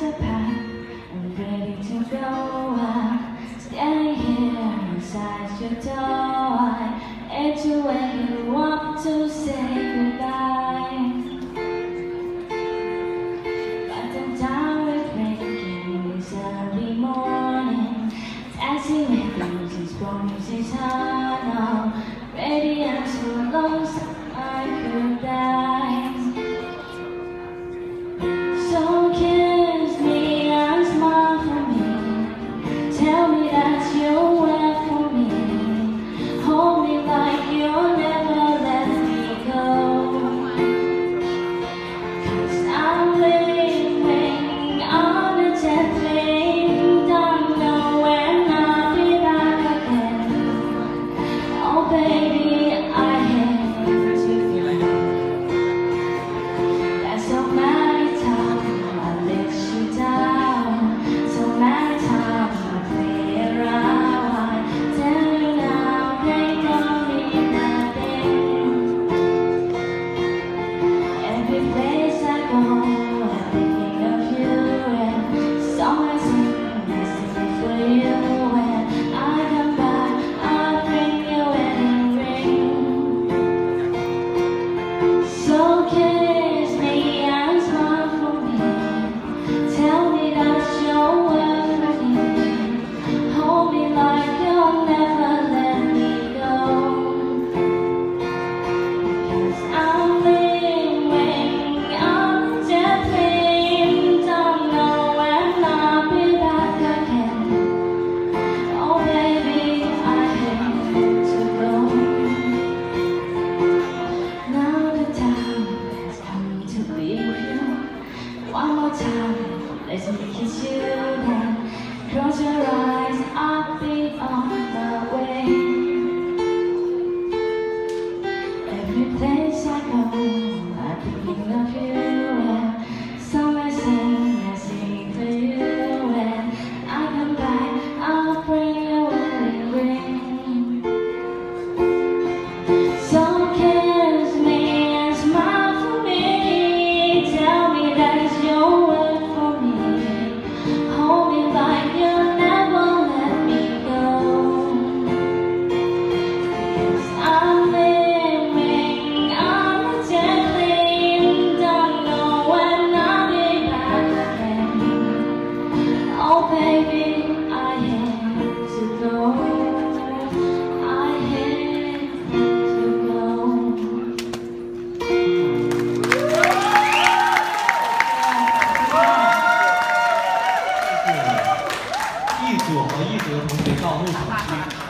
to pack and ready to go. I'm standing here inside your door. It's when you want to say goodbye. But I'm down with breaking this early morning, dancing with music, for music's on. Ready and so long I could die. So kiss me and smile for me. Tell me that you'll wait for me. Hold me like you'll never let me go. 'Cause I'm living on a jet plane. Don't know when I'll be back again. Oh baby, I hate to go. There's so many times I let you down, so many times I play around. Tell you now, they don't mean nothing. Every place I go, I'm thinking of you, and song I sing, I sing it for you. When I come back, I'll bring you wedding ring. So kiss me and smile for me. Tell me that you'll wait for me. Hold me like you'll never let me go. 'Cause I'm living on a jet plane. Don't know when I'll be back again. Oh baby, I hate to go. Now the time has come to leave you. One more time, let me kiss you. Then close your eyes, I'll be on the way. Every place I go, I'm thinking of you. And song I sing for you. When I come back, I'll bring you a wedding ring. So kiss me and smile for me. Tell me that you'll wait for me. Hold me like you'll never let me go. Because I'm living on a jet plane. Don't know when I'll be back again. Oh baby, I hate to go. I hate to go. 易主和易德同学到入场区。